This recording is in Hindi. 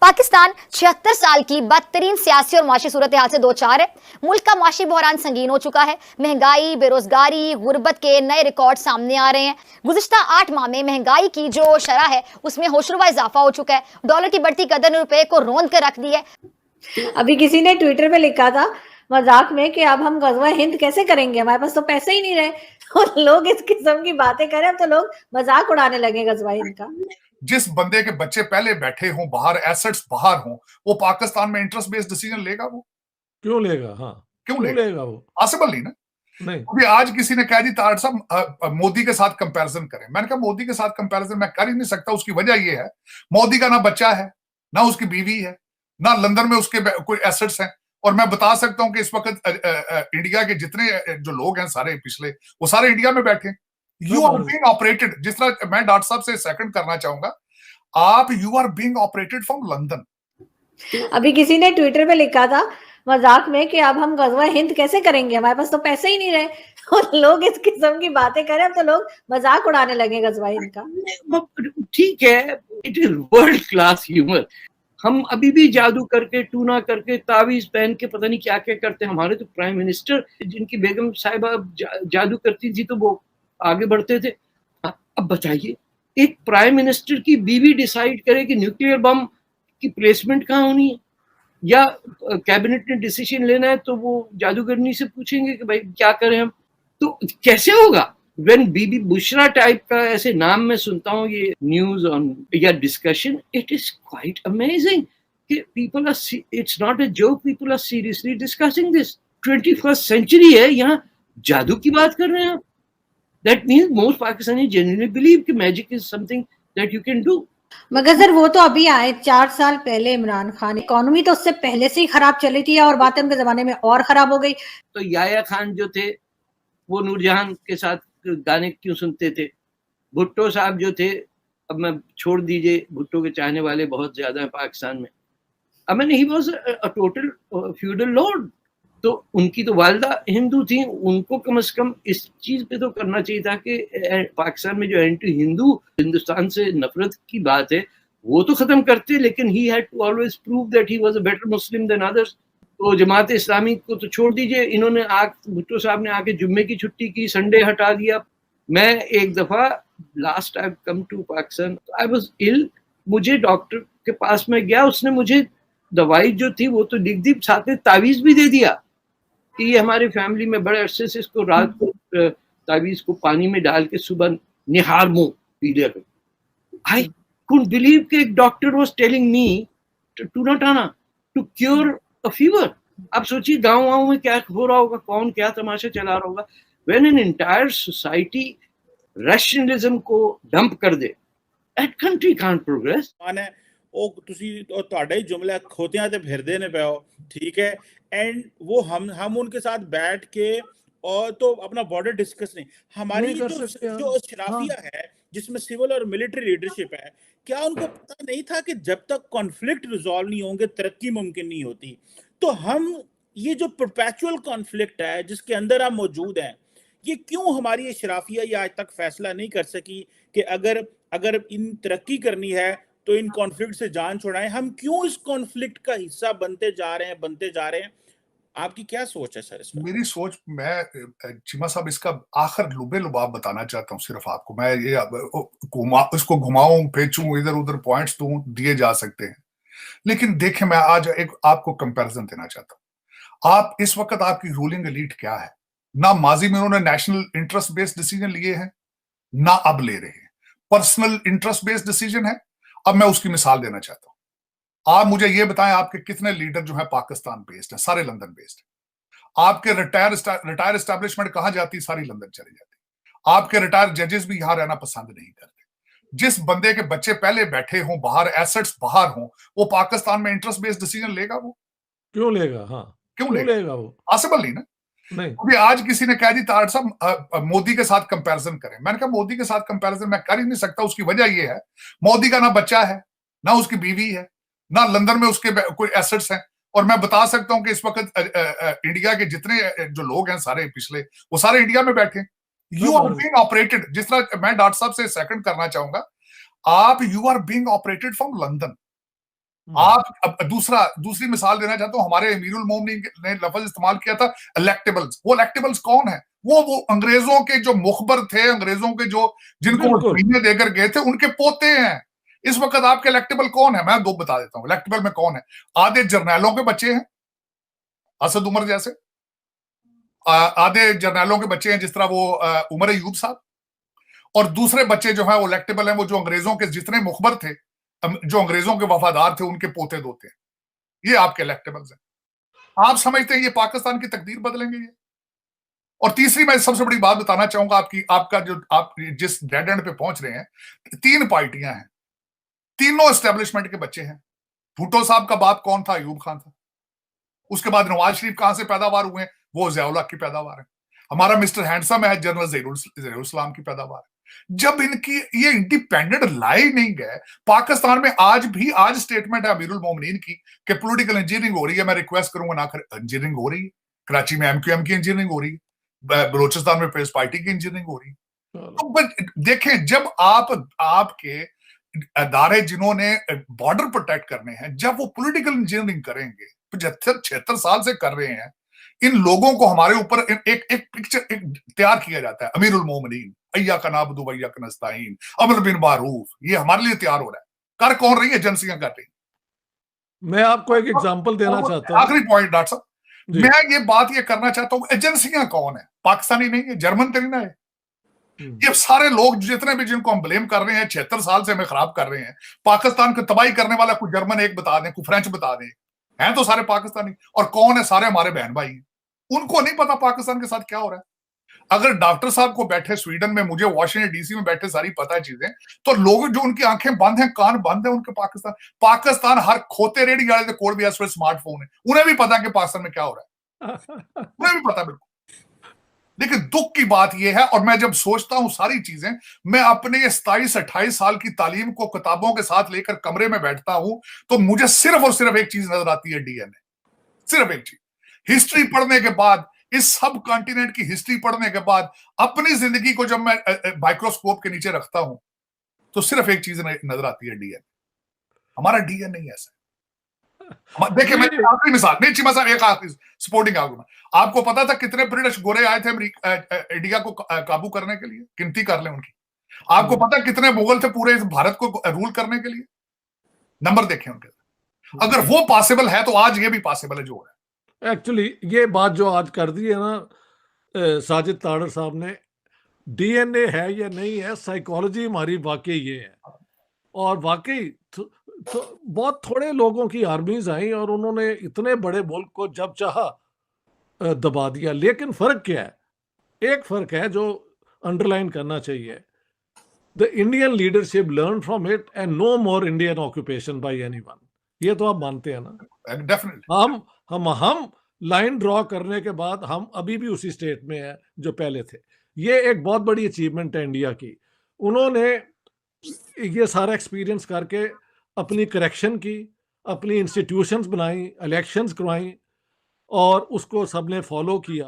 पाकिस्तान 76 साल की बदतरीन सियासी और माशी सूरत हाल से दो चार है। मुल्क का माशी बहरान संगीन हो चुका है। महंगाई, बेरोजगारी, गुर्बत के नए रिकॉर्ड सामने आ रहे हैं। गुज़िश्ता 8 माह में महंगाई की जो शरह है उसमें होशरुबा इजाफा हो चुका है। डॉलर की बढ़ती कदर ने रुपए को रौंद कर रख दिया है। अभी किसी ने ट्विटर पे लिखा था मजाक में कि अब हम गजवा हिंद कैसे करेंगे, हमारे पास तो पैसे ही नहीं रहे। और लोग इस किस्म की बातें करें, अब तो लोग मजाक उड़ाने लगे गजवा हिंद का। जिस बंदे के बच्चे पहले बैठे हों बाहर, एसेट्स बाहर हों, वो पाकिस्तान में इंटरेस्ट बेस्ड डिसीजन लेगा? वो क्यों लेगा? हाँ, क्यों क्यों लेगा वो? पॉसिबल नहीं ना। नहीं। अभी आज किसी ने कहा जी तारड़ साहब मोदी के साथ कंपैरिजन करें। मैंने कहा मोदी के साथ कंपैरिजन मैं कर ही नहीं सकता। उसकी वजह ये है, मोदी का ना बच्चा है, ना उसकी बीवी है, ना लंदन में उसके कोई एसेट्स हैं। और मैं बता सकता हूं कि इस वक्त इंडिया के जितने जो लोग हैं सारे पिछले, वो सारे इंडिया में बैठे। यू आर बीइंग ऑपरेटेड, जिस तरह मैं डॉक्टर साहब से सेकंड करना चाहूंगा, आप you are being operated from London. अभी किसी ने ट्विटर पे लिखा था मजाक में कि अब हम गजवा हिंद कैसे करेंगे, हमारे पास तो पैसे ही नहीं रहे। और लोग इस किस्म की बातें करें, अब तो लोग मजाक उड़ाने लगे गजवा हिंद का। ठीक है, it is world class humour. हम अभी भी जादू करके, टूना करके, तावीज पहन के पता नहीं क्या क्या करते हैं। हमारे तो प्राइम मिनिस्टर, जिनकी बेगम साहिबा जादू करती थी तो वो आगे बढ़ते थे। अब बताइए, एक प्राइम मिनिस्टर की बीवी डिसाइड करे कि न्यूक्लियर बम की प्लेसमेंट कहाँ होनी है, या कैबिनेट ने डिसीजन लेना है तो वो जादूगरनी से पूछेंगे कि भाई क्या करें हम। तो कैसे होगा? When बीबी बुशरा टाइप का ऐसे नाम में सुनता हूँ ये न्यूज ऑन या discussion, it is quite amazing कि people are, it's not a joke, people are seriously discussing this. 21st century है, यहाँ जादू की बात कर रहे हैं आप। That means most Pakistani genuinely believe कि magic is something that you can do. मगर सर वो तो अभी आए 4 साल पहले इमरान खान, इकोनॉमी तो उससे पहले से ही खराब चली थी और बातें उनके जमाने में और खराब हो गई। तो याया खान जो थे वो नूरजहां के साथ गाने क्यों सुनते थे? भुट्टो साहब जो थे, अब मैं छोड़ दीजिए, भुट्टो के चाहने वाले बहुत ज्यादा हैं पाकिस्तान में। I mean he was a total feudal Lord. तो उनकी तो वालिदा हिंदू थी, उनको कम से कम इस चीज पे तो करना चाहिए था कि पाकिस्तान में जो एंटी हिंदू, हिंदुस्तान से नफरत की बात है वो तो खत्म करते, लेकिन he had to always prove that he was a better Muslim than others. तो जमात इस्लामी को तो छोड़ दीजिए, इन्होंने भुट्टो साहब ने आके जुम्मे की छुट्टी की, संडे हटा दिया। मैं एक दफा last I come to Pakistan, I was ill, मुझे डॉक्टर के पास में गया, उसने मुझे दवाई जो थी वो तो लिख दी, साथ में तावीज भी दे दिया कि ये हमारी फैमिली में बड़े अरसे से इसको रात को तावीज को पानी में डाल के सुबह निहार मुंह पी लिया करो। आई कुडंट बिलीव कि एक doctor was telling me to not आना टू क्योर अ फीवर। आप सोचिए गाँव में क्या हो रहा होगा, कौन क्या तमाशा चला रहा होगा। When an entire society rationalism को डंप कर दे, that country can't progress। ਉਹ ਤੁਸੀਂ ਤੁਹਾਡਾ ਹੀ जुमला खोतियां ते फिरदे ने पे हो, ठीक है। एंड वो हम उनके साथ बैठ के और तो अपना बॉर्डर डिस्कस नहीं, हमारी जो शराफिया है जिसमें सिविल और मिलिट्री लीडरशिप है, क्या उनको पता नहीं था कि जब तक कॉन्फ्लिक्ट रिजॉल्व नहीं होंगे तरक्की मुमकिन नहीं होती? तो हम ये जो परपेचुअल कॉन्फ्लिक्ट है जिसके अंदर हम मौजूद हैं, ये क्यों हमारी ये शराफिया ये आज तक फैसला नहीं कर सकी कि अगर अगर इन तरक्की करनी है तो इन कॉन्फ्लिक्ट से जान छुड़ाएं? हम क्यों इस कॉन्फ्लिक्ट का हिस्सा बनते जा रहे हैं? आपकी क्या सोच है सर इसमें? मेरी सोच, मैं चीमा साहब इसका आखिर लुबे लुबाब बताना चाहता हूँ सिर्फ आपको। मैं ये इसको घुमाऊं पेचूं, इधर उधर पॉइंट्स दूं, दिए जा सकते हैं, लेकिन देखें मैं आज एक आपको कंपैरिजन देना चाहता हूं। आप इस वक्त आपकी रूलिंग एलीट क्या है? ना माजी में उन्होंने नेशनल इंटरेस्ट बेस्ड डिसीजन लिए हैं, ना अब ले रहे हैं। पर्सनल इंटरेस्ट बेस्ड डिसीजन है। अब मैं उसकी मिसाल देना चाहता हूं। आप मुझे ये बताएं, आपके कितने लीडर जो है पाकिस्तान बेस्ड हैं? सारे लंदन बेस्ड हैं। आपके रिटायर एस्टैब्लिशमेंट कहां जाती? सारी लंदन चली जाती। आपके रिटायर जजेस भी यहां रहना पसंद नहीं करते। जिस बंदे के बच्चे पहले बैठे हों बाहर, एसेट्स बाहर हों, वो पाकिस्तान में इंटरेस्ट बेस्ड डिसीजन लेगा? वो क्यों लेगा? हाँ, क्यों लेगा वो? पॉसिबल नहीं ना। नहीं। अभी आज किसी ने कहा जी तारड़ साहब मोदी के साथ कंपैरिजन करें। मैंने कहा मोदी के साथ कंपैरिजन मैं कर ही नहीं सकता। उसकी वजह ये है, मोदी का ना बच्चा है, ना उसकी बीवी है, ना लंदन में उसके कोई एसेट्स हैं। और मैं बता सकता हूं कि इस वक्त इंडिया के जितने जो लोग हैं सारे पिछले, वो सारे इंडिया में बैठे। यू आर बीइंग ऑपरेटेड, जिस तरह मैं डॉक्टर साहब से सेकंड करना चाहूंगा, आप you are being operated from London. आप अब दूसरी मिसाल देना चाहता हूं, हमारे अमीरुल मोमिनीन ने लफ्ज इस्तेमाल किया था इलेक्टेबल्स। वो इलेक्टेबल्स कौन है? वो अंग्रेजों के जो मुखबर थे, अंग्रेजों के जो जिनको वो महीने देकर गए थे, उनके पोते हैं। इस वक्त आपके इलेक्टेबल कौन है? मैं दो बता देता हूं इलेक्टेबल में कौन है। आधे जर्नैलों के बच्चे हैं, असद उमर जैसे। आधे जर्नैलों के बच्चे हैं जिस तरह वो उमर अयूब साहब। और दूसरे बच्चे जो है वो इलेक्टेबल हैं, वो जो अंग्रेजों के जितने मुखबर थे, जो अंग्रेजों के वफादार थे, उनके पोते दोते हैं। ये आपके इलेक्टेबल्स हैं। आप समझते हैं ये पाकिस्तान की तकदीर बदलेंगे ये? और तीसरी मैं सबसे बड़ी बात बताना चाहूंगा, आपका जो आप जिस डेड एंड पे पहुंच रहे हैं, 3 पार्टियां हैं, तीनों एस्टेब्लिशमेंट के बच्चे हैं। भुट्टो साहब का बाप कौन था? अयूब खान था। उसके बाद नवाज शरीफ कहां से पैदावार हुए? वो ज़िया-उल हक की पैदावार है। हमारा मिस्टर हैंडसम है, जनरल ज़हीरुल इस्लाम की पैदावार है। जब इनकी ये इंडिपेंडेंट लाई नहीं गए, पाकिस्तान में आज स्टेटमेंट है अमीरुल मोमिनीन की कि पॉलिटिकल इंजीनियरिंग हो रही है। मैं रिक्वेस्ट करूंगा ना कर, इंजीनियरिंग हो रही है। कराची में एमक्यूएम की इंजीनियरिंग हो रही है, बलोचिस्तान में पीपल्स पार्टी की इंजीनियरिंग हो रही है। तो देखें, जब आपके अदारे जिन्होंने बॉर्डर प्रोटेक्ट करने हैं, जब वो पॉलिटिकल इंजीनियरिंग करेंगे, 75-76 साल से कर रहे हैं, इन लोगों को हमारे ऊपर एक पिक्चर तैयार किया जाता है। अमीरुल मोमिनीन, अय्या का नाबुदु व अय्या का नस्ताईन, अमर बिन मारूफ, ये हमारे लिए तैयार हो रहा है। कर कौन रही है? एजेंसियां कर रही। मैं आपको एक एग्जांपल देना चाहता हूं। आखिरी पॉइंट डॉक्टर साहब, मैं ये बात ये करना चाहता हूं, एजेंसियां कौन है? पाकिस्तानी नहीं है, जर्मन तो नहीं ना है। ये सारे लोग जितने भी जिनको हम ब्लेम कर रहे हैं, 76 साल से हमें खराब कर रहे हैं, पाकिस्तान को तबाही करने वाला कोई जर्मन एक बता दें, कोई फ्रेंच बता दें, हैं तो सारे पाकिस्तानी। और कौन है? सारे हमारे बहन भाई हैं। उनको नहीं पता पाकिस्तान के साथ क्या हो रहा है। अगर डॉक्टर साहब को बैठे स्वीडन में, मुझे वॉशिंगटन डीसी में बैठे सारी पता है चीजें, तो लोग जो उनकी आंखें बंद हैं, कान बंद है उनके, पाकिस्तान हर खोते रेडी वाले कोड भी स्मार्टफोन है, उन्हें भी पता है कि पाकिस्तान में क्या हो रहा है, उन्हें भी पता बिल्कुल। लेकिन दुख की बात यह है, और मैं जब सोचता हूं सारी चीजें, मैं अपने ये 27-28 साल की तालीम को किताबों के साथ लेकर कमरे में बैठता हूं, तो मुझे सिर्फ और सिर्फ एक चीज नजर आती है, डीएनए। सिर्फ एक चीज। हिस्ट्री पढ़ने के बाद, इस सब कॉन्टिनेंट की हिस्ट्री पढ़ने के बाद, अपनी जिंदगी को जब मैं माइक्रोस्कोप के नीचे रखता हूं, तो सिर्फ एक चीज नजर आती है, डीएनए। हमारा डीएनए नहीं ऐसा। देखिए, मैं आखिरी मिसाल, नहीं चीमा साहब, एक आखिरी सपोर्टिंग आर्गुमेंट। आपको पता था कितने ब्रिटिश गोरे आए थे इंडिया को काबू करने के लिए? गिनती कर लें उनकी। आपको पता कितने मुगल थे पूरे भारत को रूल करने के लिए? नंबर देखें उनके। अगर वो पॉसिबल है, तो आज ये भी पॉसिबल है जो है। एक्चुअली ये बात जो आज कर दी है ना साजिद ताड़र साहब ने, डीएनए है या नहीं है, साइकोलॉजी हमारी वाकई ये है। और वाकई बहुत थोड़े लोगों की आर्मीज आई और उन्होंने इतने बड़े मुल्क को जब चाहा दबा दिया। लेकिन फर्क क्या है? एक फर्क है जो अंडरलाइन करना चाहिए, the Indian leadership learn from it and no more Indian occupation by anyone. ये तो आप मानते हैं ना? डेफिनेटली। हम लाइन ड्रॉ करने के बाद हम अभी भी उसी स्टेट में हैं जो पहले थे। ये एक बहुत बड़ी अचीवमेंट है इंडिया की। उन्होंने ये सारा एक्सपीरियंस करके अपनी करेक्शन की, अपनी इंस्टीट्यूशंस बनाई, इलेक्शंस करवाई, और उसको सबने फॉलो किया।